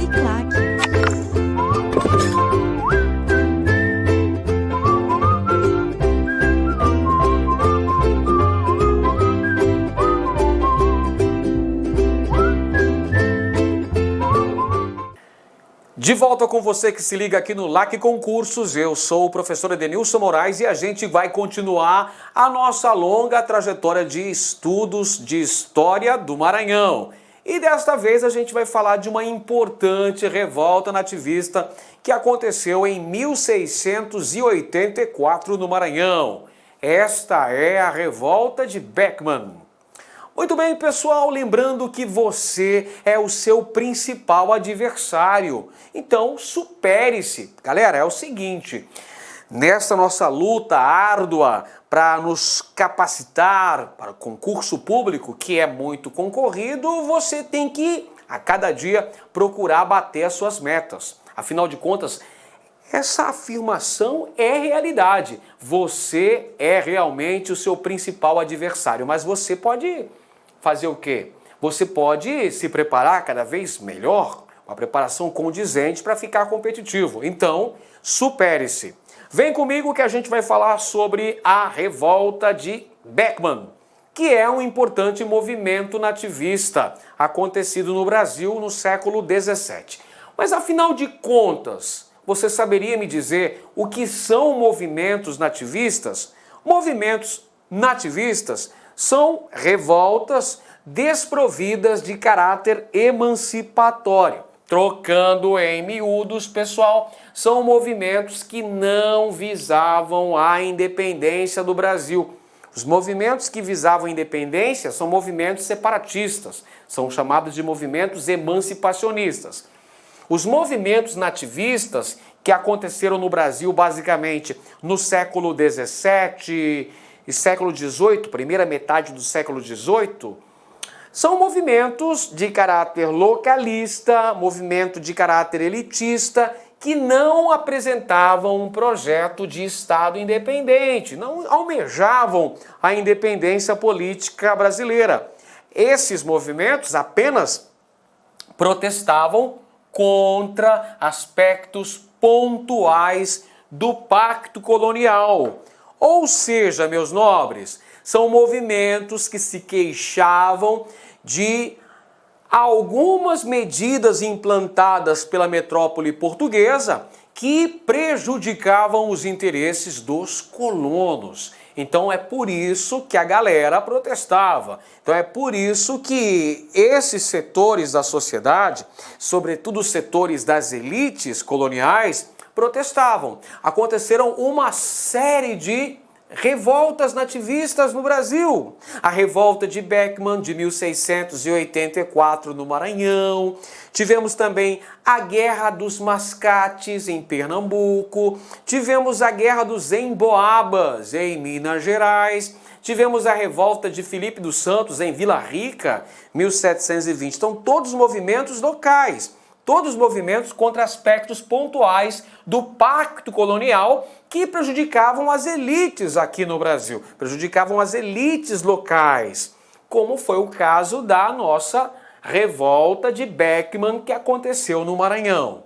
Uniclac. De volta com você que se liga aqui no LAC Concursos, eu sou o professor Edenilson Moraes e a gente vai continuar a nossa longa trajetória de estudos de história do Maranhão. E desta vez a gente vai falar de uma importante revolta nativista que aconteceu em 1684 no Maranhão. Esta é a Revolta de Beckman. Muito bem, pessoal, lembrando que você é o seu principal adversário. Então, supere-se. Galera, é o seguinte, nessa nossa luta árdua para nos capacitar para o concurso público, que é muito concorrido, você tem que, a cada dia, procurar bater as suas metas. Afinal de contas, essa afirmação é realidade. Você é realmente o seu principal adversário, mas você pode fazer o quê? Você pode se preparar cada vez melhor, uma preparação condizente para ficar competitivo. Então, supere-se. Vem comigo que a gente vai falar sobre a Revolta de Beckman, que é um importante movimento nativista acontecido no Brasil no século XVII. Mas afinal de contas, você saberia me dizer o que são movimentos nativistas? Movimentos nativistas são revoltas desprovidas de caráter emancipatório. Trocando em miúdos, pessoal, são movimentos que não visavam a independência do Brasil. Os movimentos que visavam a independência são movimentos separatistas, são chamados de movimentos emancipacionistas. Os movimentos nativistas que aconteceram no Brasil basicamente no século XVII e século XVIII, primeira metade do século XVIII, são movimentos de caráter localista, movimento de caráter elitista, que não apresentavam um projeto de Estado independente, não almejavam a independência política brasileira. Esses movimentos apenas protestavam contra aspectos pontuais do pacto colonial. Ou seja, meus nobres, são movimentos que se queixavam de algumas medidas implantadas pela metrópole portuguesa que prejudicavam os interesses dos colonos. Então é por isso que a galera protestava. Então é por isso que esses setores da sociedade, sobretudo os setores das elites coloniais, protestavam. Aconteceram uma série de revoltas nativistas no Brasil. A Revolta de Beckman, de 1684, no Maranhão. Tivemos também a Guerra dos Mascates, em Pernambuco. Tivemos a Guerra dos Emboabas, em Minas Gerais. Tivemos a Revolta de Filipe dos Santos, em Vila Rica, 1720. Então, todos movimentos locais. Todos os movimentos contra aspectos pontuais do pacto colonial que prejudicavam as elites aqui no Brasil, prejudicavam as elites locais, como foi o caso da nossa Revolta de Beckman que aconteceu no Maranhão.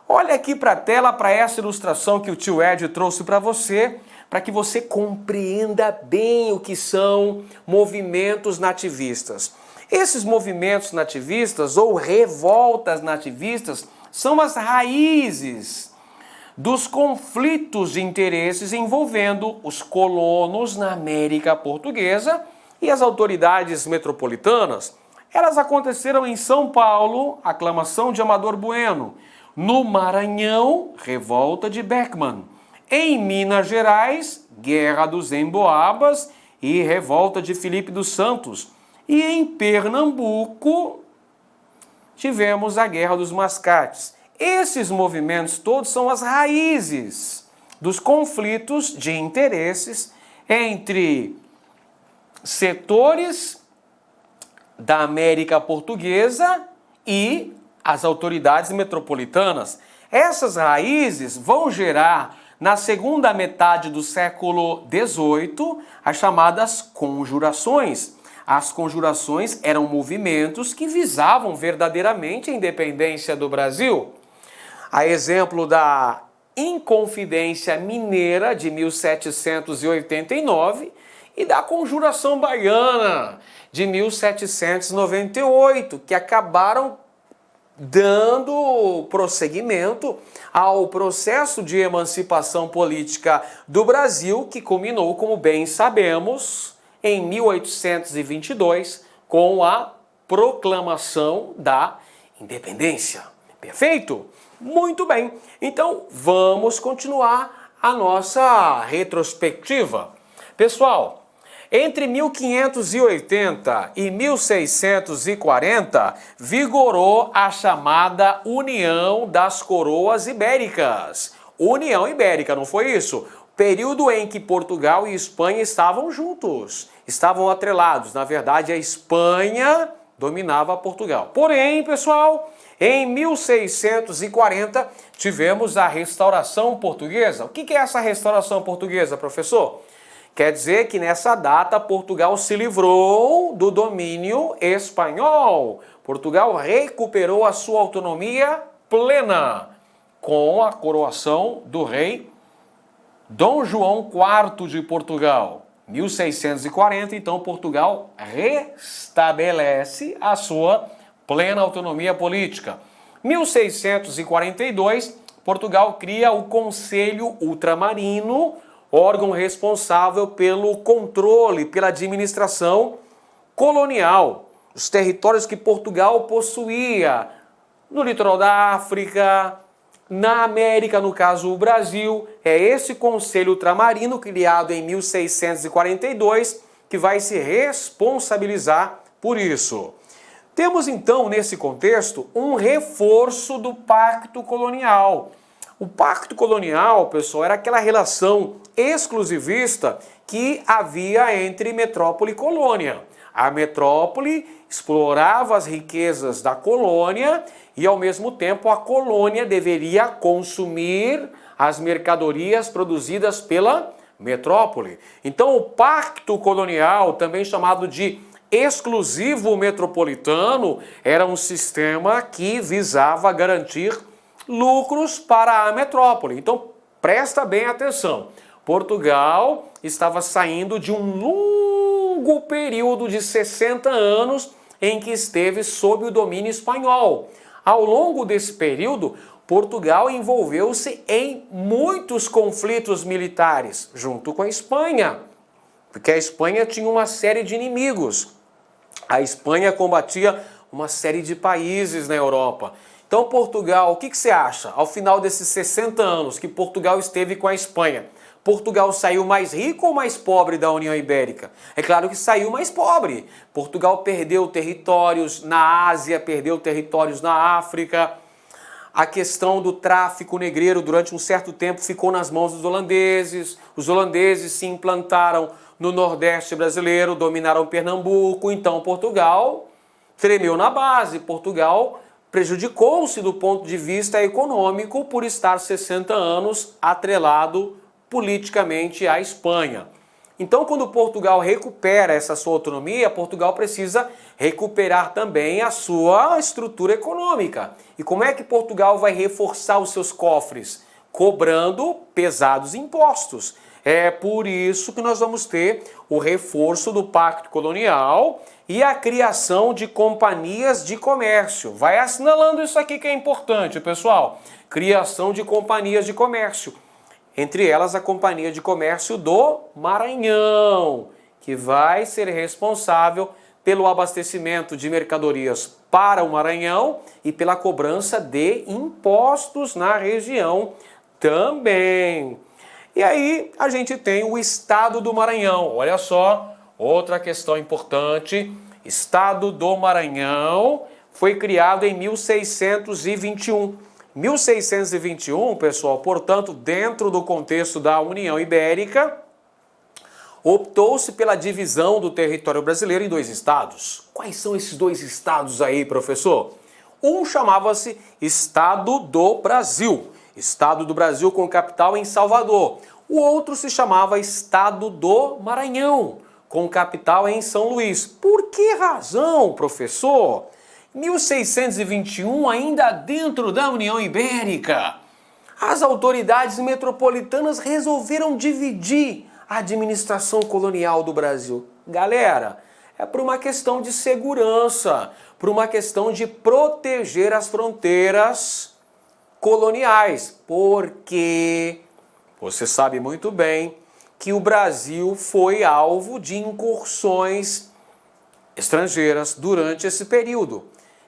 Olha aqui para a tela, para essa ilustração que o tio Ed trouxe para que você compreenda bem o que são movimentos nativistas. Esses movimentos nativistas ou revoltas nativistas são as raízes dos conflitos de interesses envolvendo os colonos na América Portuguesa e as autoridades metropolitanas. Elas aconteceram em São Paulo, aclamação de Amador Bueno; no Maranhão, Revolta de Beckman; em Minas Gerais, Guerra dos Emboabas e Revolta de Filipe dos Santos; e em Pernambuco, tivemos a Guerra dos Mascates. Esses movimentos todos são as raízes dos conflitos de interesses entre setores da América Portuguesa e as autoridades metropolitanas. Essas raízes vão gerar, na segunda metade do século XVIII, as chamadas conjurações. As conjurações eram movimentos que visavam verdadeiramente a independência do Brasil. A exemplo da Inconfidência Mineira de 1789 e da Conjuração Baiana de 1798, que acabaram dando prosseguimento ao processo de emancipação política do Brasil, que culminou, como bem sabemos, em 1822, com a proclamação da independência. Perfeito? Muito bem. Então, vamos continuar a nossa retrospectiva. Pessoal, entre 1580 e 1640, vigorou a chamada União das Coroas Ibéricas. União Ibérica, não foi isso? Período em que Portugal e Espanha estavam juntos, estavam atrelados. Na verdade, a Espanha dominava Portugal. Porém, pessoal, em 1640 tivemos a Restauração Portuguesa. O que é essa Restauração Portuguesa, professor? Quer dizer que nessa data Portugal se livrou do domínio espanhol. Portugal recuperou a sua autonomia plena com a coroação do rei Dom João IV de Portugal. 1640, então, Portugal restabelece a sua plena autonomia política. 1642, Portugal cria o Conselho Ultramarino, órgão responsável pelo controle, pela administração colonial, os territórios que Portugal possuía no litoral da África, na América, no caso o Brasil. É esse Conselho Ultramarino, criado em 1642, que vai se responsabilizar por isso. Temos então, nesse contexto, um reforço do Pacto Colonial. O Pacto Colonial, pessoal, era aquela relação exclusivista que havia entre metrópole e colônia. A metrópole explorava as riquezas da colônia e, ao mesmo tempo, a colônia deveria consumir as mercadorias produzidas pela metrópole. Então, o Pacto Colonial, também chamado de exclusivo metropolitano, era um sistema que visava garantir lucros para a metrópole. Então, presta bem atenção. Portugal estava saindo de um longo período de 60 anos em que esteve sob o domínio espanhol. Ao longo desse período, Portugal envolveu-se em muitos conflitos militares, junto com a Espanha, porque a Espanha tinha uma série de inimigos. A Espanha combatia uma série de países na Europa. Então, Portugal, o que você acha? Ao final desses 60 anos que Portugal esteve com a Espanha, Portugal saiu mais rico ou mais pobre da União Ibérica? É claro que saiu mais pobre. Portugal perdeu territórios na Ásia, perdeu territórios na África. A questão do tráfico negreiro durante um certo tempo ficou nas mãos dos holandeses. Os holandeses se implantaram no Nordeste brasileiro, dominaram Pernambuco. Então, Portugal tremeu na base. Portugal prejudicou-se do ponto de vista econômico por estar 60 anos atrelado politicamente à Espanha. Então, quando Portugal recupera essa sua autonomia, Portugal precisa recuperar também a sua estrutura econômica. E como é que Portugal vai reforçar os seus cofres? Cobrando pesados impostos. É por isso que nós vamos ter o reforço do Pacto Colonial e a criação de companhias de comércio. Vai assinalando isso aqui que é importante, pessoal. Criação de companhias de comércio. Entre elas, a Companhia de Comércio do Maranhão, que vai ser responsável pelo abastecimento de mercadorias para o Maranhão e pela cobrança de impostos na região também. E aí a gente tem o Estado do Maranhão. Olha só, outra questão importante. Estado do Maranhão foi criado em 1621. 1621, pessoal, portanto, dentro do contexto da União Ibérica, optou-se pela divisão do território brasileiro em 2 estados. Quais são esses 2 estados aí, professor? Um chamava-se Estado do Brasil. Estado do Brasil com capital em Salvador. O outro se chamava Estado do Maranhão, com capital em São Luís. Por que razão, professor? 1621, ainda dentro da União Ibérica, as autoridades metropolitanas resolveram dividir a administração colonial do Brasil. Galera, é por uma questão de segurança, por uma questão de proteger as fronteiras coloniais, porque você sabe muito bem que o Brasil foi alvo de incursões estrangeiras durante esse período.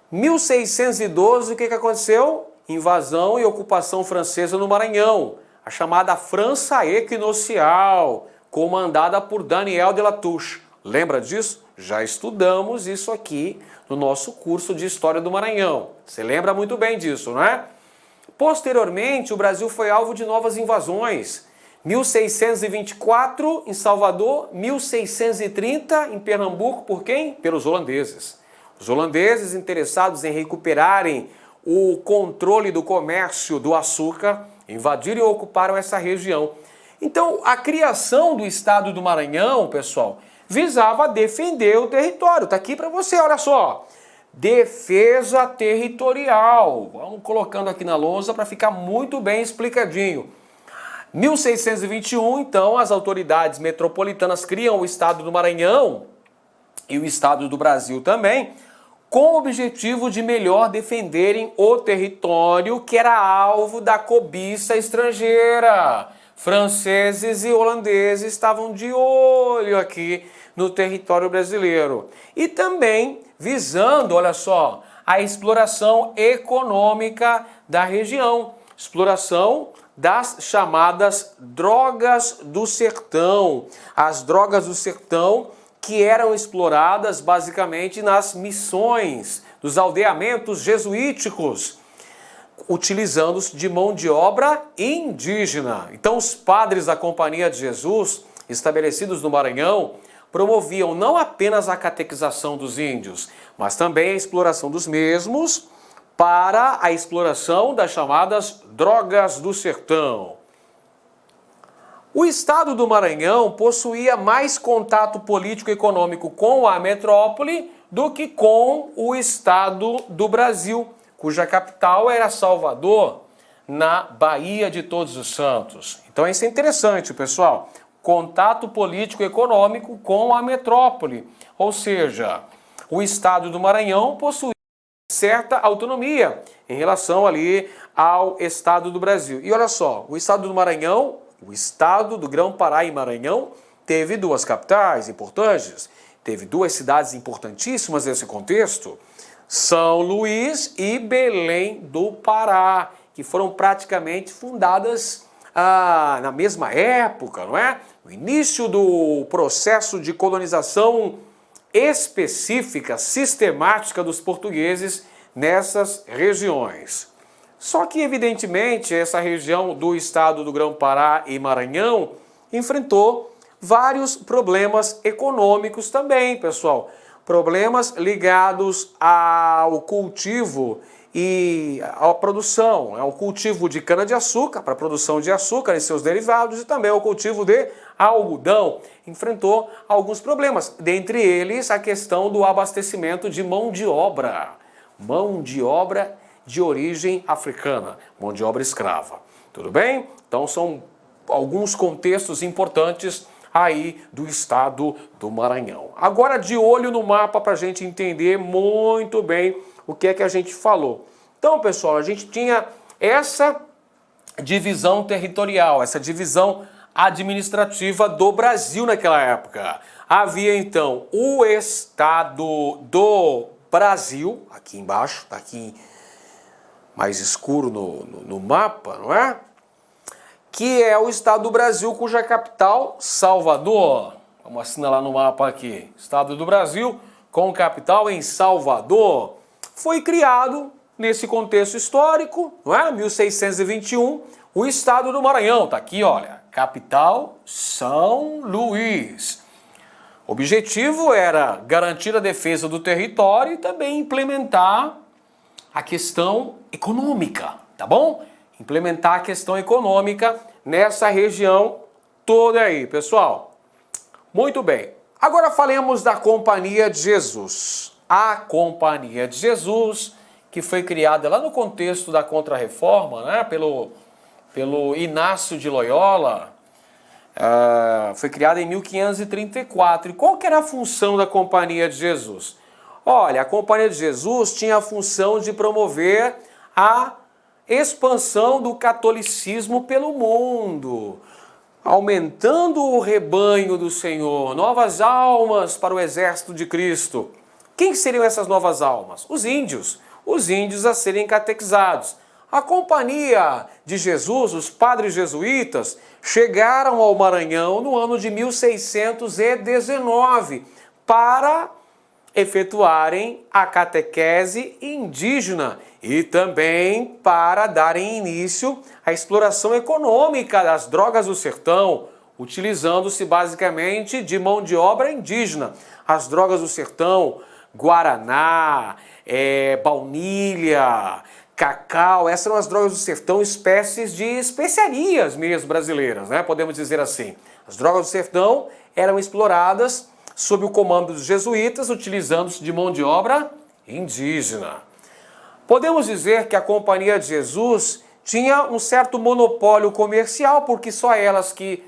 1612, o que aconteceu? Invasão e ocupação francesa no Maranhão, a chamada França Equinocial, comandada por Daniel de Latouche. Lembra disso? Já estudamos isso aqui no nosso curso de História do Maranhão. Você lembra muito bem disso, não é? Posteriormente, o Brasil foi alvo de novas invasões. 1624 em Salvador, 1630 em Pernambuco, por quem? Pelos holandeses. Os holandeses, interessados em recuperarem o controle do comércio do açúcar, invadiram e ocuparam essa região. Então, a criação do Estado do Maranhão, pessoal, visava defender o território. Está aqui para você, olha só. Defesa territorial. Vamos colocando aqui na lousa para ficar muito bem explicadinho. 1621, então, as autoridades metropolitanas criam o Estado do Maranhão e o Estado do Brasil também, com o objetivo de melhor defenderem o território que era alvo da cobiça estrangeira. Franceses e holandeses estavam de olho aqui no território brasileiro. E também visando, olha só, a exploração econômica da região. Exploração das chamadas drogas do sertão. As drogas do sertão que eram exploradas basicamente nas missões dos aldeamentos jesuíticos, utilizando-se de mão de obra indígena. Então os padres da Companhia de Jesus, estabelecidos no Maranhão, promoviam não apenas a catequização dos índios, mas também a exploração dos mesmos para a exploração das chamadas drogas do sertão. O Estado do Maranhão possuía mais contato político e econômico com a metrópole do que com o Estado do Brasil, cuja capital era Salvador, na Baía de Todos os Santos. Então isso é interessante, pessoal. Contato político e econômico com a metrópole, ou seja, o Estado do Maranhão possuía certa autonomia em relação ali ao Estado do Brasil. E olha só, o Estado do Maranhão, o Estado do Grão-Pará e Maranhão, teve duas capitais importantes, teve duas cidades importantíssimas nesse contexto, São Luís e Belém do Pará, que foram praticamente fundadas na mesma época, não é? No início do processo de colonização específica, sistemática dos portugueses nessas regiões. Só que, evidentemente, essa região do estado do Grão-Pará e Maranhão enfrentou vários problemas econômicos também, pessoal. Problemas ligados ao cultivo e à produção, ao cultivo de cana-de-açúcar, para a produção de açúcar e seus derivados, e também ao cultivo de algodão. Enfrentou alguns problemas, dentre eles a questão do abastecimento de mão de obra de origem africana, mão de obra escrava. Tudo bem? Então são alguns contextos importantes aí do estado do Maranhão. Agora de olho no mapa para a gente entender muito bem o que é que a gente falou. Então, pessoal, a gente tinha essa divisão territorial, essa divisão administrativa do Brasil naquela época. Havia, então, o Estado do Brasil, aqui embaixo, está aqui mais escuro no mapa, não é? Que é o Estado do Brasil, cuja capital, Salvador. Vamos assinalar no mapa aqui. Estado do Brasil, com capital em Salvador. Foi criado, nesse contexto histórico, não é? 1621, o Estado do Maranhão. Está aqui, olha. Capital, São Luís. O objetivo era garantir a defesa do território e também implementar a questão econômica, tá bom? Implementar a questão econômica nessa região toda aí, pessoal. Muito bem. Agora falemos da Companhia de Jesus. A Companhia de Jesus, que foi criada lá no contexto da Contra-Reforma, né, pelo Inácio de Loyola, foi criada em 1534. E qual que era a função da Companhia de Jesus? Olha, a Companhia de Jesus tinha a função de promover a expansão do catolicismo pelo mundo, aumentando o rebanho do Senhor, novas almas para o exército de Cristo. Quem seriam essas novas almas? Os índios a serem catequizados. A Companhia de Jesus, os padres jesuítas, chegaram ao Maranhão no ano de 1619 para efetuarem a catequese indígena e também para darem início à exploração econômica das drogas do sertão, utilizando-se basicamente de mão de obra indígena. As drogas do sertão, guaraná, baunilha, cacau, essas são as drogas do sertão, espécies de especiarias mesmo brasileiras, né? Podemos dizer assim. As drogas do sertão eram exploradas sob o comando dos jesuítas, utilizando-se de mão de obra indígena. Podemos dizer que a Companhia de Jesus tinha um certo monopólio comercial, porque só elas que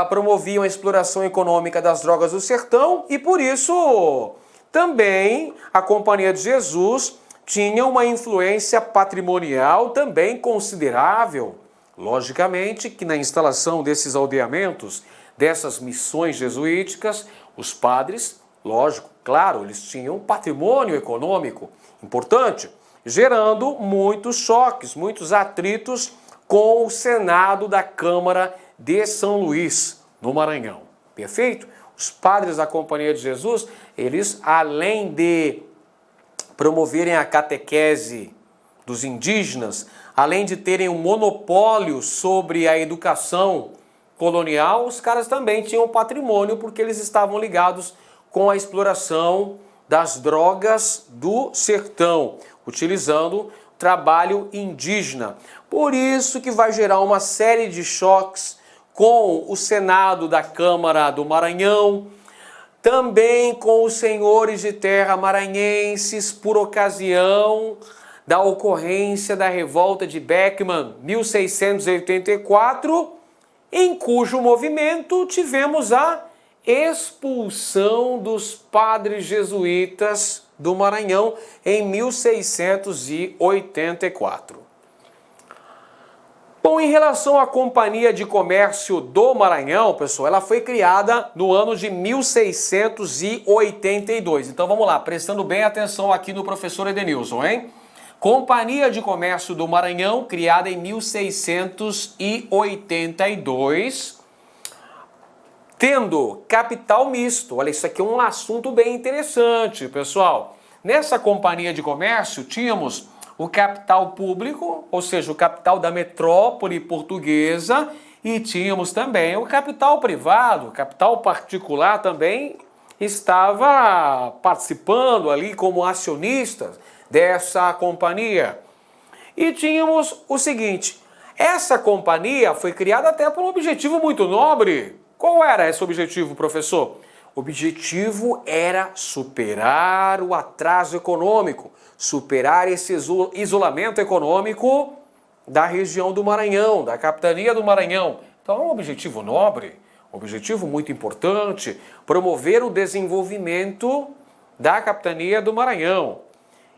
promoviam a exploração econômica das drogas do sertão, e por isso também a Companhia de Jesus tinha uma influência patrimonial também considerável. Logicamente que na instalação desses aldeamentos, dessas missões jesuíticas, os padres, lógico, claro, eles tinham um patrimônio econômico importante, gerando muitos choques, muitos atritos com o Senado da Câmara de São Luís, no Maranhão. Perfeito? Os padres da Companhia de Jesus, eles, além de promoverem a catequese dos indígenas, além de terem um monopólio sobre a educação colonial, os caras também tinham patrimônio porque eles estavam ligados com a exploração das drogas do sertão, utilizando trabalho indígena. Por isso que vai gerar uma série de choques com o Senado da Câmara do Maranhão, também com os senhores de terra maranhenses por ocasião da ocorrência da revolta de Beckman, 1684, em cujo movimento tivemos a expulsão dos padres jesuítas do Maranhão em 1684. Bom, em relação à Companhia de Comércio do Maranhão, pessoal, ela foi criada no ano de 1682. Então vamos lá, prestando bem atenção aqui no professor Edenilson, hein? Companhia de Comércio do Maranhão, criada em 1682, tendo capital misto. Olha, isso aqui é um assunto bem interessante, pessoal. Nessa Companhia de Comércio, tínhamos o capital público, ou seja, o capital da metrópole portuguesa, e tínhamos também o capital privado, o capital particular também estava participando ali como acionistas dessa companhia. E tínhamos o seguinte, essa companhia foi criada até por um objetivo muito nobre. Qual era esse objetivo, professor? O objetivo era superar o atraso econômico, superar esse isolamento econômico da região do Maranhão, da capitania do Maranhão. Então é um objetivo nobre, um objetivo muito importante, promover o desenvolvimento da capitania do Maranhão.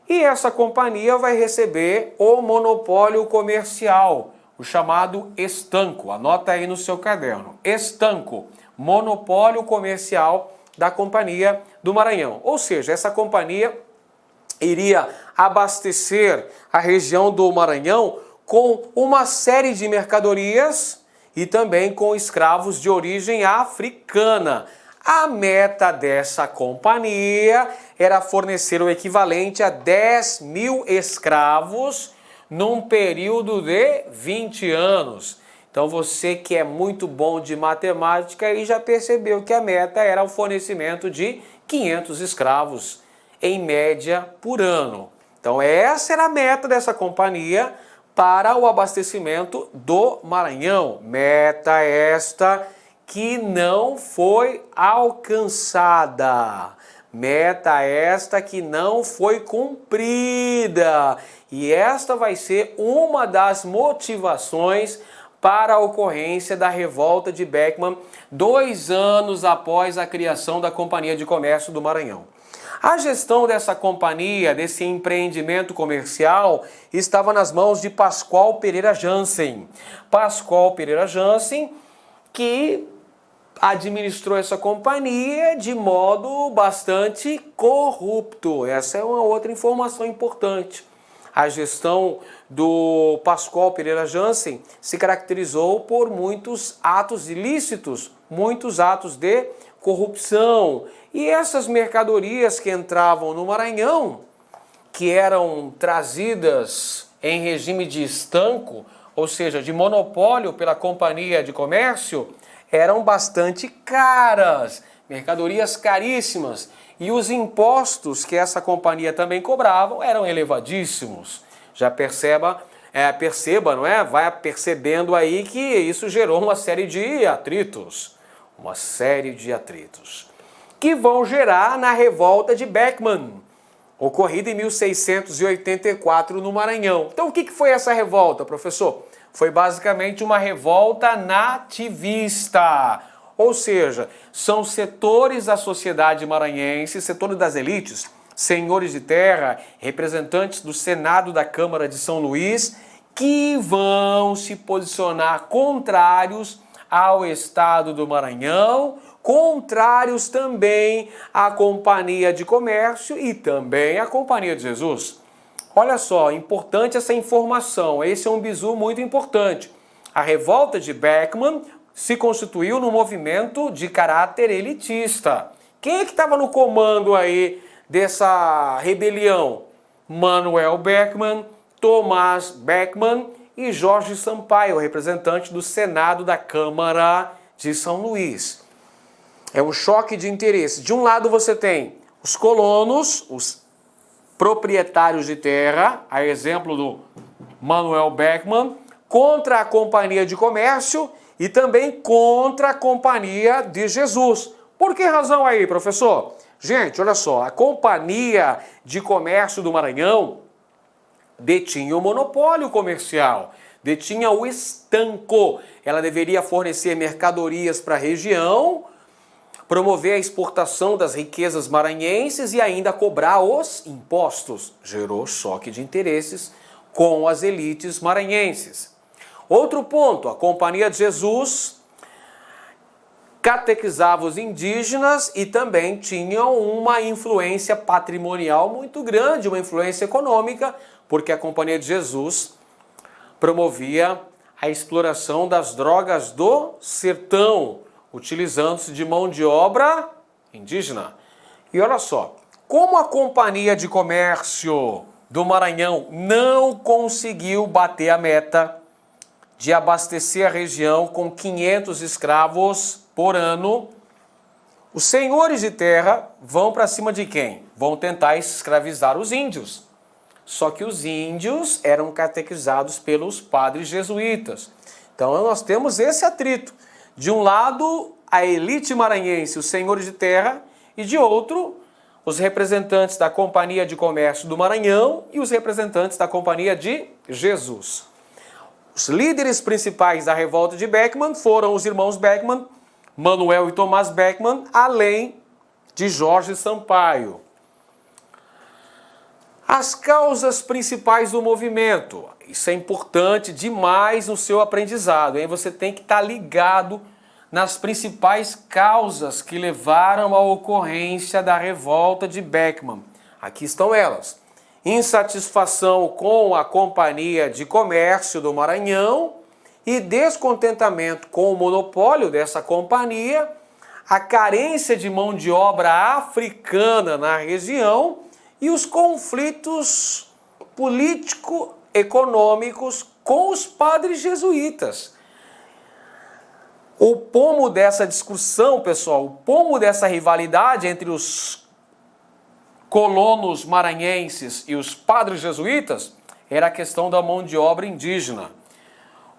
E essa companhia vai receber o monopólio comercial, o chamado estanco. Anota aí no seu caderno. Estanco, monopólio comercial da Companhia do Maranhão. Ou seja, essa companhia iria abastecer a região do Maranhão com uma série de mercadorias e também com escravos de origem africana. A meta dessa companhia era fornecer o equivalente a 10 mil escravos num período de 20 anos. Então você que é muito bom de matemática aí já percebeu que a meta era o fornecimento de 500 escravos em média por ano. Então essa era a meta dessa companhia para o abastecimento do Maranhão. Meta esta que não foi alcançada. Meta esta que não foi cumprida. E esta vai ser uma das motivações para a ocorrência da revolta de Beckman 2 anos após a criação da Companhia de Comércio do Maranhão. A gestão dessa companhia, desse empreendimento comercial, estava nas mãos de Pascoal Pereira Jansen. Pascoal Pereira Jansen, que administrou essa companhia de modo bastante corrupto. Essa é uma outra informação importante. A gestão do Pascoal Pereira Jansen se caracterizou por muitos atos ilícitos, muitos atos de corrupção. E essas mercadorias que entravam no Maranhão, que eram trazidas em regime de estanco, ou seja, de monopólio pela Companhia de Comércio, eram bastante caras, mercadorias caríssimas. E os impostos que essa companhia também cobrava eram elevadíssimos. Já perceba, não é? Vai percebendo aí que isso gerou uma série de atritos. Que vão gerar na revolta de Beckman, ocorrida em 1684 no Maranhão. Então o que foi essa revolta, professor? Foi basicamente uma revolta nativista. Ou seja, são setores da sociedade maranhense, setores das elites, senhores de terra, representantes do Senado da Câmara de São Luís, que vão se posicionar contrários ao Estado do Maranhão, contrários também à Companhia de Comércio e também à Companhia de Jesus. Olha só, importante essa informação, esse é um bizu muito importante. A revolta de Beckman se constituiu num movimento de caráter elitista. Quem é que estava no comando aí dessa rebelião? Manuel Beckman, Tomás Beckman e Jorge Sampaio, representante do Senado da Câmara de São Luís. É um choque de interesse. De um lado você tem os colonos, os proprietários de terra, a exemplo do Manuel Beckman, contra a Companhia de Comércio e também contra a Companhia de Jesus. Por que razão aí, professor? Gente, olha só, a Companhia de Comércio do Maranhão detinha o monopólio comercial, detinha o estanco. Ela deveria fornecer mercadorias para a região, promover a exportação das riquezas maranhenses e ainda cobrar os impostos. Gerou choque de interesses com as elites maranhenses. Outro ponto, a Companhia de Jesus catequizava os indígenas e também tinham uma influência patrimonial muito grande, uma influência econômica, porque a Companhia de Jesus promovia a exploração das drogas do sertão, utilizando-se de mão de obra indígena. E olha só, como a Companhia de Comércio do Maranhão não conseguiu bater a meta de abastecer a região com 500 escravos por ano, os senhores de terra vão para cima de quem? Vão tentar escravizar os índios. Só que os índios eram catequizados pelos padres jesuítas. Então nós temos esse atrito. De um lado, a elite maranhense, os senhores de terra, e de outro, os representantes da Companhia de Comércio do Maranhão e os representantes da Companhia de Jesus. Os líderes principais da revolta de Beckman foram os irmãos Beckman, Manuel e Tomás Beckman, além de Jorge Sampaio. As causas principais do movimento. Isso é importante demais no seu aprendizado, hein? Você tem que estar ligado nas principais causas que levaram à ocorrência da revolta de Beckman. Aqui estão elas. Insatisfação com a Companhia de Comércio do Maranhão e descontentamento com o monopólio dessa companhia, a carência de mão de obra africana na região e os conflitos político-econômicos com os padres jesuítas. O pomo dessa discussão, pessoal, o pomo dessa rivalidade entre os colonos maranhenses e os padres jesuítas era a questão da mão de obra indígena.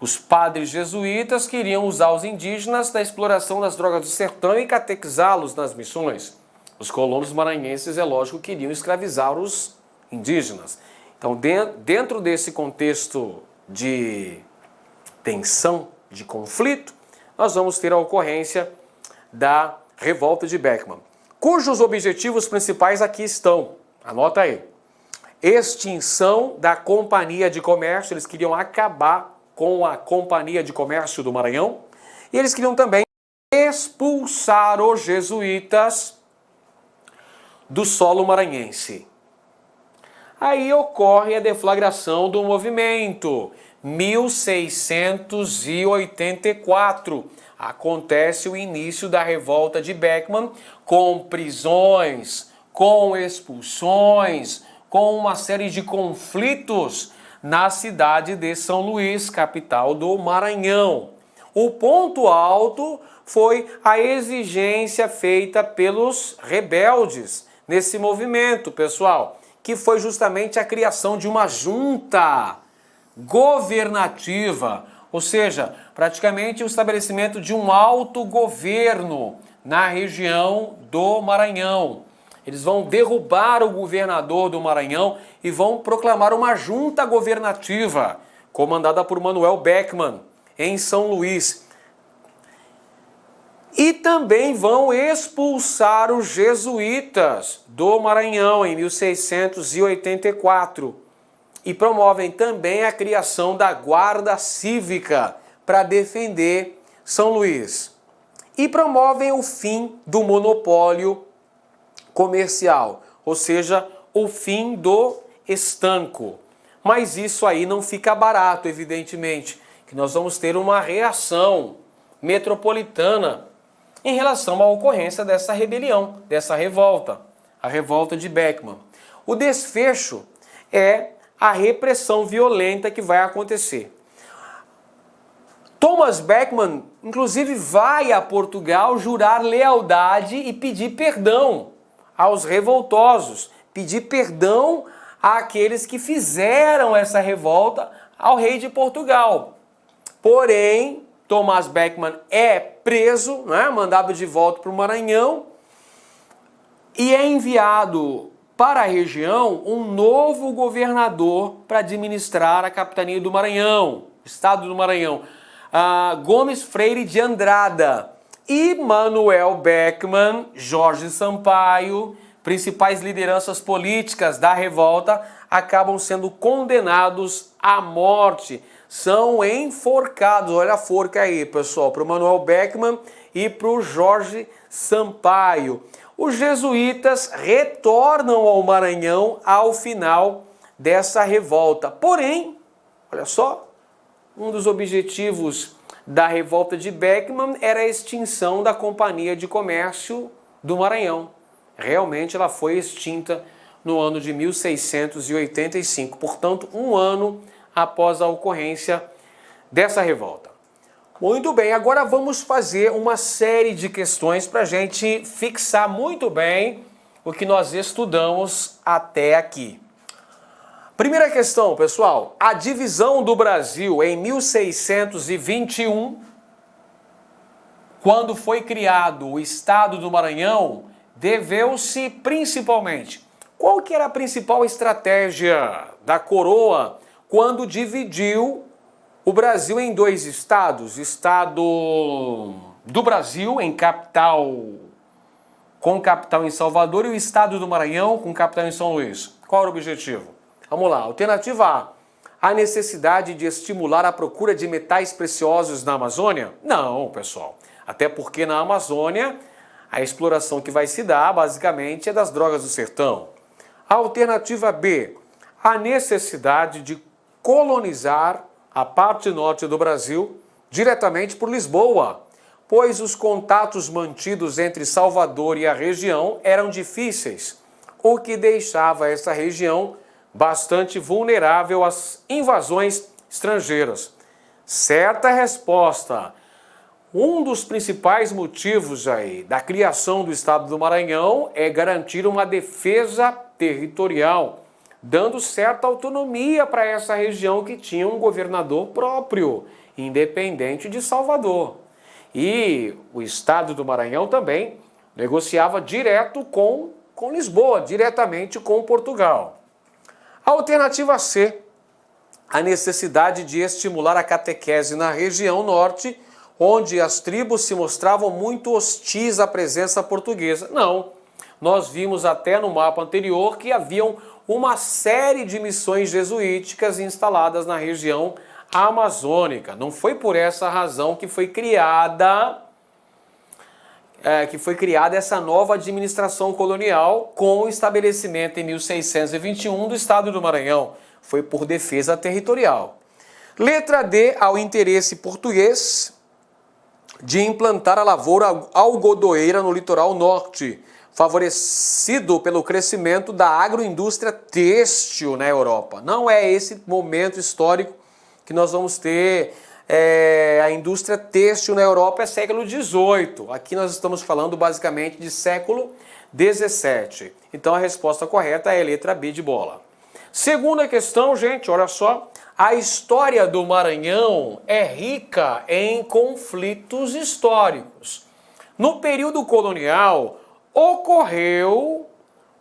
Os padres jesuítas queriam usar os indígenas na exploração das drogas do sertão e catequizá-los nas missões. Os colonos maranhenses, é lógico, queriam escravizar os indígenas. Então, dentro desse contexto de tensão, de conflito, nós vamos ter a ocorrência da revolta de Beckman, cujos objetivos principais aqui estão. Anota aí. Extinção da Companhia de Comércio, eles queriam acabar com a Companhia de Comércio do Maranhão, e eles queriam também expulsar os jesuítas do solo maranhense. Aí ocorre a deflagração do movimento, 1684. Acontece o início da revolta de Beckman, com prisões, com expulsões, com uma série de conflitos na cidade de São Luís, capital do Maranhão. O ponto alto foi a exigência feita pelos rebeldes nesse movimento, pessoal, que foi justamente a criação de uma junta governativa, ou seja, praticamente o estabelecimento de um autogoverno na região do Maranhão. Eles vão derrubar o governador do Maranhão e vão proclamar uma junta governativa, comandada por Manuel Beckman, em São Luís. E também vão expulsar os jesuítas do Maranhão em 1684. E promovem também a criação da Guarda Cívica para defender São Luís. E promovem o fim do monopólio comercial, ou seja, o fim do estanco. Mas isso aí não fica barato, evidentemente, que nós vamos ter uma reação metropolitana em relação à ocorrência dessa rebelião, dessa revolta, a revolta de Beckman. O desfecho é a repressão violenta que vai acontecer. Thomas Beckman, inclusive, vai a Portugal jurar lealdade e pedir perdão aos revoltosos, pedir perdão àqueles que fizeram essa revolta ao rei de Portugal. Porém, Thomas Beckman é preso, né, mandado de volta para o Maranhão e é enviado para a região um novo governador para administrar a capitania do Maranhão, estado do Maranhão, Gomes Freire de Andrada. E Manuel Beckman, Jorge Sampaio, principais lideranças políticas da revolta, acabam sendo condenados à morte. São enforcados. Olha a forca aí, pessoal, para o Manuel Beckman e para o Jorge Sampaio. Os jesuítas retornam ao Maranhão ao final dessa revolta. Porém, olha só, um dos objetivos da revolta de Beckman era a extinção da Companhia de Comércio do Maranhão. Realmente ela foi extinta no ano de 1685, portanto, um ano após a ocorrência dessa revolta. Muito bem, agora vamos fazer uma série de questões para a gente fixar muito bem o que nós estudamos até aqui. Primeira questão, pessoal, a divisão do Brasil em 1621, quando foi criado o estado do Maranhão, deveu-se principalmente. Qual que era a principal estratégia da coroa quando dividiu o Brasil em dois estados? Estado do Brasil, em capital, com capital em Salvador, e o estado do Maranhão, com capital em São Luís. Qual era o objetivo? Vamos lá, alternativa A necessidade de estimular a procura de metais preciosos na Amazônia? Não, pessoal. Até porque na Amazônia, a exploração que vai se dar, basicamente, é das drogas do sertão. A alternativa B, a necessidade de colonizar a parte norte do Brasil diretamente por Lisboa, pois os contatos mantidos entre Salvador e a região eram difíceis, o que deixava essa região bastante vulnerável às invasões estrangeiras. Certa resposta. Um dos principais motivos aí da criação do estado do Maranhão é garantir uma defesa territorial dando certa autonomia para essa região que tinha um governador próprio, independente de Salvador. E o estado do Maranhão também negociava direto com Lisboa, diretamente com Portugal. A alternativa C, a necessidade de estimular a catequese na região norte, onde as tribos se mostravam muito hostis à presença portuguesa. Não, nós vimos até no mapa anterior que haviam uma série de missões jesuíticas instaladas na região amazônica. Não foi por essa razão que foi criada essa nova administração colonial com o estabelecimento em 1621 do estado do Maranhão. Foi por defesa territorial. Letra D, ao interesse português de implantar a lavoura algodoeira no litoral norte, favorecido pelo crescimento da agroindústria têxtil na Europa. Não é esse momento histórico que nós vamos ter a indústria têxtil na Europa, é século XVIII. Aqui nós estamos falando basicamente de século XVII. Então a resposta correta é a letra B de bola. Segunda questão, gente, olha só. A história do Maranhão é rica em conflitos históricos. No período colonial, ocorreu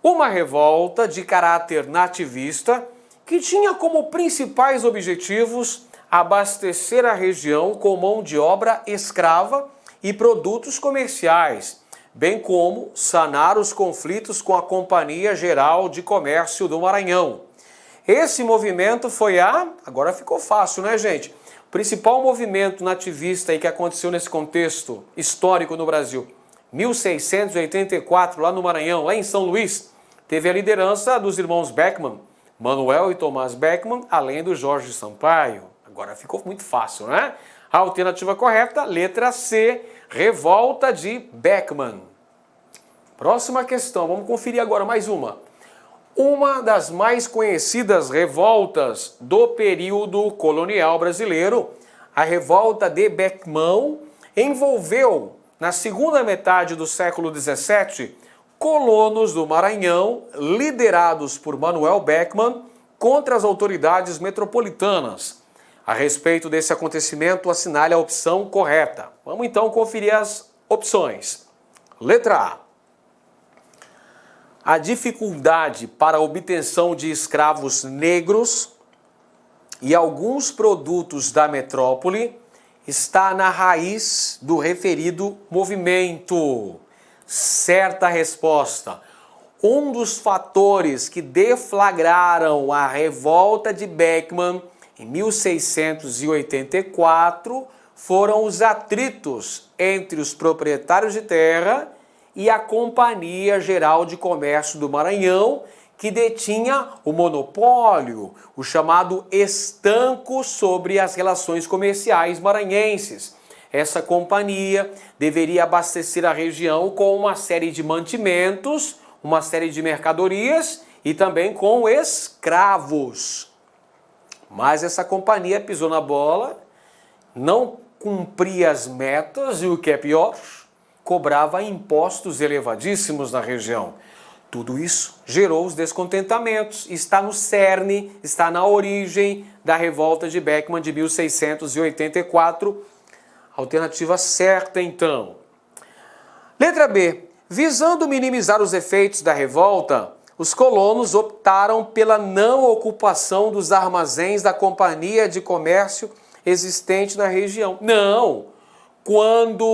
uma revolta de caráter nativista que tinha como principais objetivos abastecer a região com mão de obra escrava e produtos comerciais, bem como sanar os conflitos com a Companhia Geral de Comércio do Maranhão. Esse movimento foi agora ficou fácil, né, gente? O principal movimento nativista aí que aconteceu nesse contexto histórico no Brasil, 1684, lá no Maranhão, lá em São Luís, teve a liderança dos irmãos Beckman, Manuel e Tomás Beckman, além do Jorge Sampaio. Agora ficou muito fácil, né? A alternativa correta, letra C, revolta de Beckman. Próxima questão, vamos conferir agora mais uma. Uma das mais conhecidas revoltas do período colonial brasileiro, a revolta de Beckman, envolveu, na segunda metade do século XVII, colonos do Maranhão, liderados por Manuel Beckman, contra as autoridades metropolitanas. A respeito desse acontecimento, assinale a opção correta. Vamos então conferir as opções. Letra A dificuldade para a obtenção de escravos negros e alguns produtos da metrópole está na raiz do referido movimento. Certa resposta. Um dos fatores que deflagraram a revolta de Beckman em 1684 foram os atritos entre os proprietários de terra e a Companhia Geral de Comércio do Maranhão, que detinha o monopólio, o chamado estanco sobre as relações comerciais maranhenses. Essa companhia deveria abastecer a região com uma série de mantimentos, uma série de mercadorias e também com escravos. Mas essa companhia pisou na bola, não cumpria as metas e, o que é pior, cobrava impostos elevadíssimos na região. Tudo isso gerou os descontentamentos, está no cerne, está na origem da revolta de Beckman de 1684. Alternativa certa, então. Letra B. Visando minimizar os efeitos da revolta, os colonos optaram pela não ocupação dos armazéns da Companhia de Comércio existente na região. Não! Quando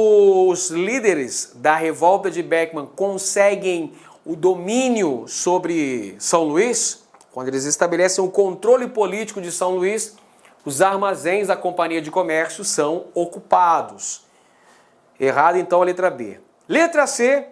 os líderes da revolta de Beckman conseguem o domínio sobre São Luís, quando eles estabelecem o controle político de São Luís, os armazéns da Companhia de Comércio são ocupados. Errado, então, a letra B. Letra C.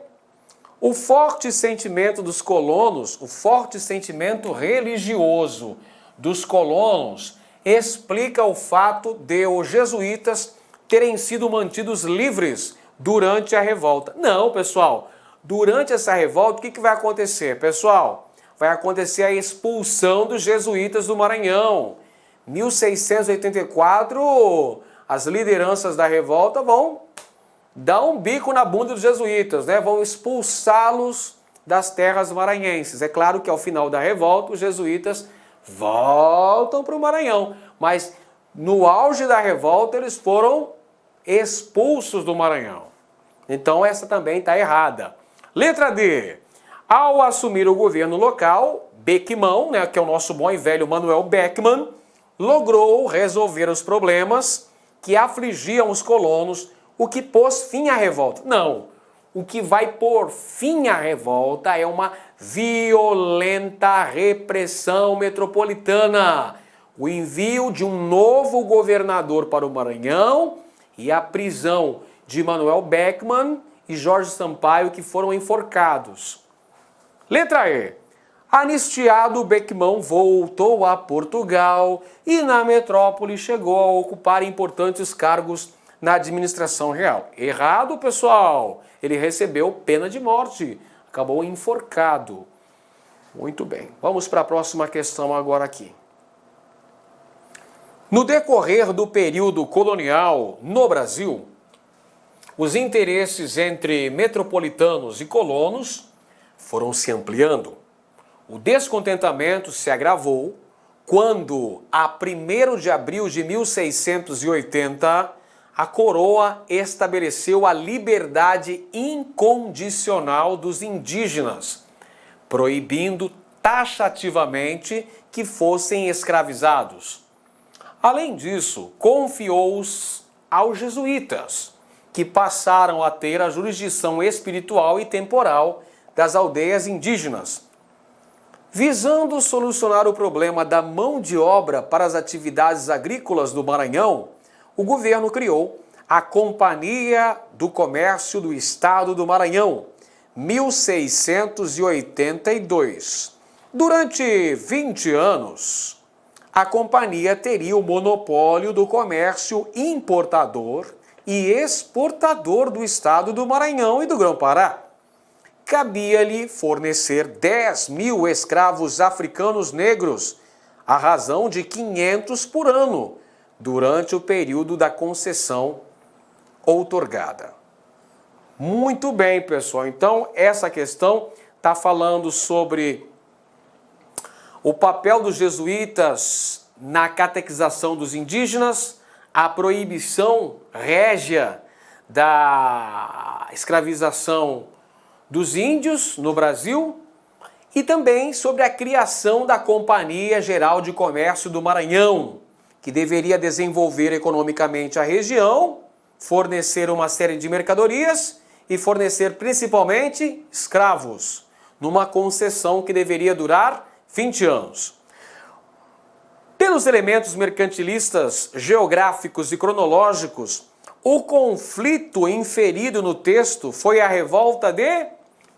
O forte sentimento dos colonos, o forte sentimento religioso dos colonos, explica o fato de os jesuítas terem sido mantidos livres durante a revolta. Não, pessoal. Durante essa revolta, o que vai acontecer, pessoal? Vai acontecer a expulsão dos jesuítas do Maranhão. 1684, as lideranças da revolta vão dar um bico na bunda dos jesuítas, né? Vão expulsá-los das terras maranhenses. É claro que ao final da revolta os jesuítas voltam para o Maranhão, mas no auge da revolta eles foram expulsos do Maranhão. Então essa também está errada. Letra D. Ao assumir o governo local, Beckmann, que é o nosso bom e velho Manuel Beckmann, logrou resolver os problemas que afligiam os colonos, o que pôs fim à revolta. Não, o que vai pôr fim à revolta é uma violenta repressão metropolitana, o envio de um novo governador para o Maranhão e a prisão de Manuel Beckmann e Jorge Sampaio, que foram enforcados. Letra E. Anistiado, Beckmann voltou a Portugal e na metrópole chegou a ocupar importantes cargos na administração real. Errado, pessoal! Ele recebeu pena de morte, acabou enforcado. Muito bem, vamos para a próxima questão agora aqui. No decorrer do período colonial no Brasil, os interesses entre metropolitanos e colonos foram se ampliando. O descontentamento se agravou quando, a 1º de abril de 1680, a coroa estabeleceu a liberdade incondicional dos indígenas, proibindo taxativamente que fossem escravizados. Além disso, confiou-os aos jesuítas, que passaram a ter a jurisdição espiritual e temporal das aldeias indígenas. Visando solucionar o problema da mão de obra para as atividades agrícolas do Maranhão, o governo criou a Companhia do Comércio do Estado do Maranhão, 1682. Durante 20 anos, a companhia teria o monopólio do comércio importador e exportador do Estado do Maranhão e do Grão-Pará. Cabia-lhe fornecer 10.000 escravos africanos negros, à razão de 500 por ano, durante o período da concessão outorgada. Muito bem, pessoal. Então, essa questão está falando sobre o papel dos jesuítas na catequização dos indígenas, a proibição régia da escravização dos índios no Brasil e também sobre a criação da Companhia Geral de Comércio do Maranhão, que deveria desenvolver economicamente a região, fornecer uma série de mercadorias e fornecer principalmente escravos, numa concessão que deveria durar 20 anos. Pelos elementos mercantilistas, geográficos e cronológicos, o conflito inferido no texto foi a revolta de...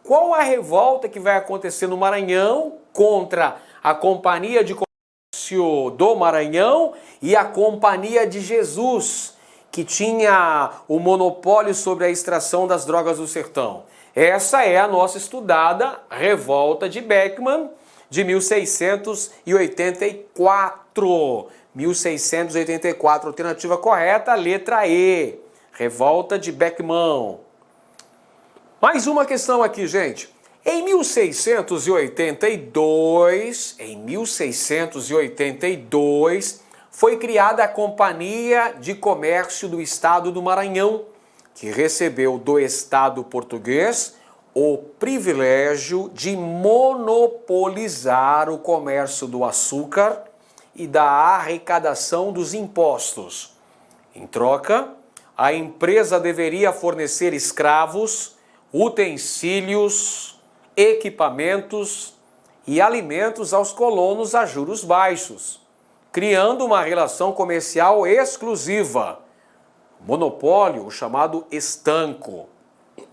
Qual a revolta que vai acontecer no Maranhão contra a Companhia de Comércio do Maranhão e a Companhia de Jesus, que tinha o monopólio sobre a extração das drogas do sertão? Essa é a nossa estudada revolta de Beckmann, de 1684. 1684, alternativa correta, letra E. Revolta de Beckmann. Mais uma questão aqui, gente. Em 1682, foi criada a Companhia de Comércio do Estado do Maranhão, que recebeu do Estado português o privilégio de monopolizar o comércio do açúcar e da arrecadação dos impostos. Em troca, a empresa deveria fornecer escravos, utensílios, equipamentos e alimentos aos colonos a juros baixos, criando uma relação comercial exclusiva. Monopólio, o chamado estanco.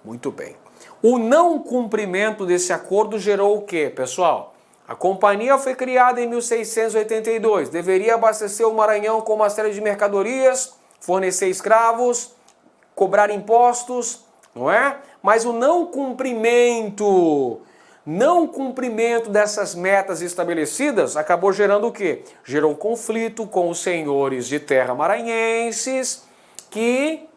Muito bem. O não cumprimento desse acordo gerou o quê, pessoal? A companhia foi criada em 1682, deveria abastecer o Maranhão com uma série de mercadorias, fornecer escravos, cobrar impostos, não é? Mas o não cumprimento dessas metas estabelecidas acabou gerando o quê? Gerou conflito com os senhores de terra maranhenses que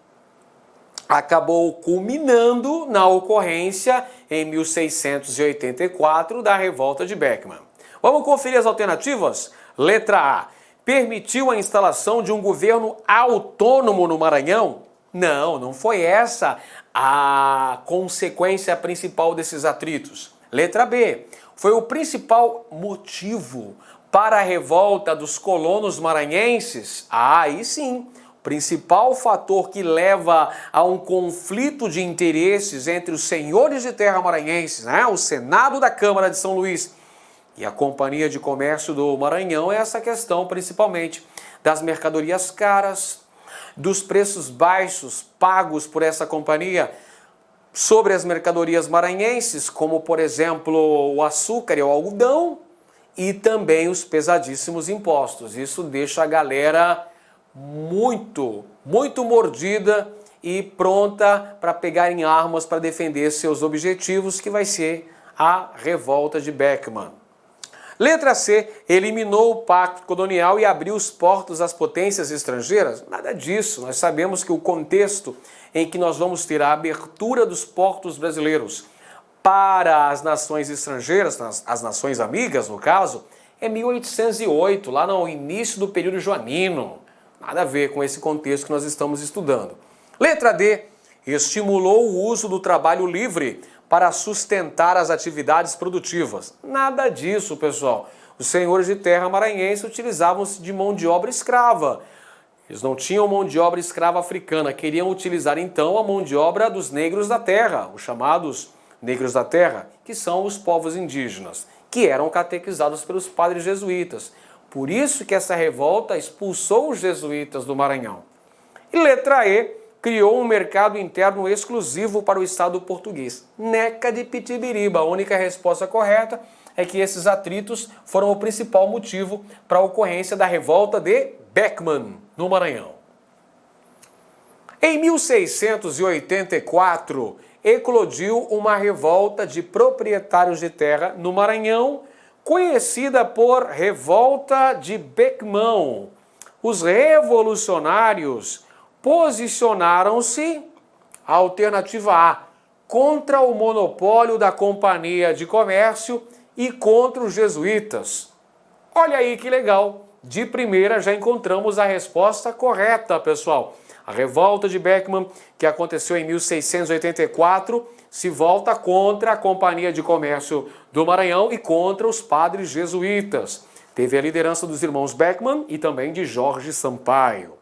acabou culminando na ocorrência em 1684 da revolta de Beckman. Vamos conferir as alternativas? Letra A. Permitiu a instalação de um governo autônomo no Maranhão? Não, não foi essa a consequência principal desses atritos. Letra B. Foi o principal motivo para a revolta dos colonos maranhenses? Aí sim. Principal fator que leva a um conflito de interesses entre os senhores de terra maranhenses, né? O Senado da Câmara de São Luís e a Companhia de Comércio do Maranhão é essa questão, principalmente, das mercadorias caras, dos preços baixos pagos por essa companhia sobre as mercadorias maranhenses, como, por exemplo, o açúcar e o algodão, e também os pesadíssimos impostos. Isso deixa a galera muito mordida e pronta para pegar em armas para defender seus objetivos, que vai ser a revolta de Beckman. Letra C, eliminou o pacto colonial e abriu os portos às potências estrangeiras? Nada disso, nós sabemos que o contexto em que nós vamos ter a abertura dos portos brasileiros para as nações estrangeiras, as nações amigas no caso, é 1808, lá no início do período joanino. Nada a ver com esse contexto que nós estamos estudando. Letra D, estimulou o uso do trabalho livre para sustentar as atividades produtivas. Nada disso, pessoal. Os senhores de terra maranhense utilizavam-se de mão de obra escrava. Eles não tinham mão de obra escrava africana, queriam utilizar então a mão de obra dos negros da terra, os chamados negros da terra, que são os povos indígenas, que eram catequizados pelos padres jesuítas. Por isso que essa revolta expulsou os jesuítas do Maranhão. E letra E, criou um mercado interno exclusivo para o Estado português. Neca de pitibiriba. A única resposta correta é que esses atritos foram o principal motivo para a ocorrência da revolta de Beckman, no Maranhão. Em 1684, eclodiu uma revolta de proprietários de terra no Maranhão, conhecida por Revolta de Beckman. Os revolucionários posicionaram-se, alternativa A, contra o monopólio da Companhia de Comércio e contra os jesuítas. Olha aí que legal! De primeira já encontramos a resposta correta, pessoal. A revolta de Beckman, que aconteceu em 1684, se volta contra a Companhia de Comércio do Maranhão e contra os padres jesuítas. Teve a liderança dos irmãos Beckman e também de Jorge Sampaio.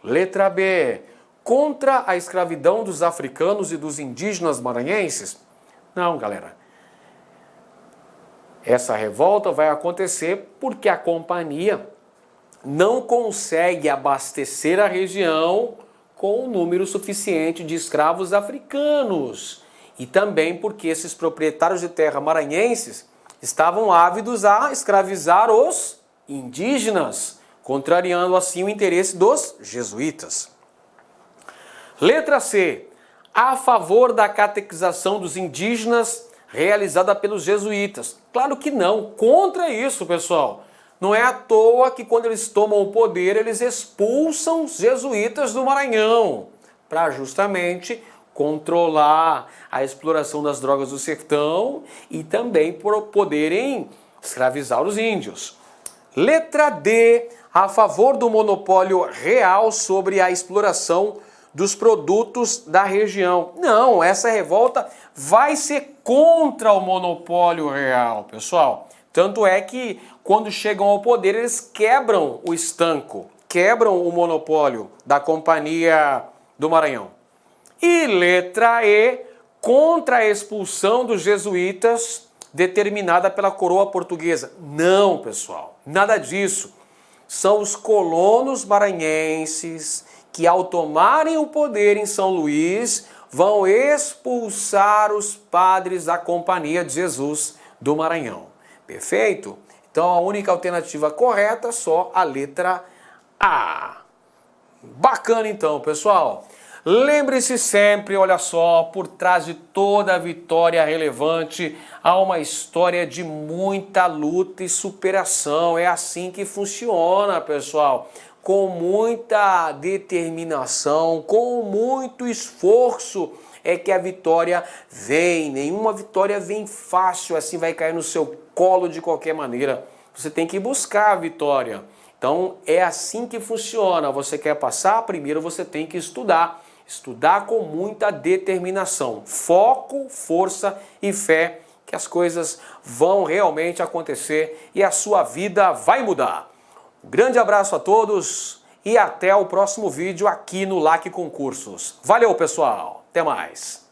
Letra B. Contra a escravidão dos africanos e dos indígenas maranhenses? Não, galera. Essa revolta vai acontecer porque a companhia não consegue abastecer a região com um número suficiente de escravos africanos. E também porque esses proprietários de terra maranhenses estavam ávidos a escravizar os indígenas, contrariando assim o interesse dos jesuítas. Letra C. A favor da catequização dos indígenas realizada pelos jesuítas. Claro que não, contra isso, pessoal. Não é à toa que quando eles tomam o poder, eles expulsam os jesuítas do Maranhão, para justamente controlar a exploração das drogas do sertão e também por poderem escravizar os índios. Letra D, a favor do monopólio real sobre a exploração dos produtos da região. Não, essa revolta vai ser contra o monopólio real, pessoal. Tanto é que quando chegam ao poder, eles quebram o estanco, quebram o monopólio da Companhia do Maranhão. E letra E, contra a expulsão dos jesuítas determinada pela coroa portuguesa. Não, pessoal, nada disso. São os colonos maranhenses que, ao tomarem o poder em São Luís, vão expulsar os padres da Companhia de Jesus do Maranhão. Perfeito? Então a única alternativa correta é só a letra A. Bacana então, pessoal. Lembre-se sempre, olha só, por trás de toda vitória relevante há uma história de muita luta e superação. É assim que funciona, pessoal. Com muita determinação, com muito esforço, é que a vitória vem. Nenhuma vitória vem fácil, assim vai cair no seu colo de qualquer maneira. Você tem que buscar a vitória. Então é assim que funciona. Você quer passar? Primeiro você tem que estudar. Estudar com muita determinação, foco, força e fé que as coisas vão realmente acontecer e a sua vida vai mudar. Um grande abraço a todos e até o próximo vídeo aqui no LAC Concursos. Valeu, pessoal! Até mais!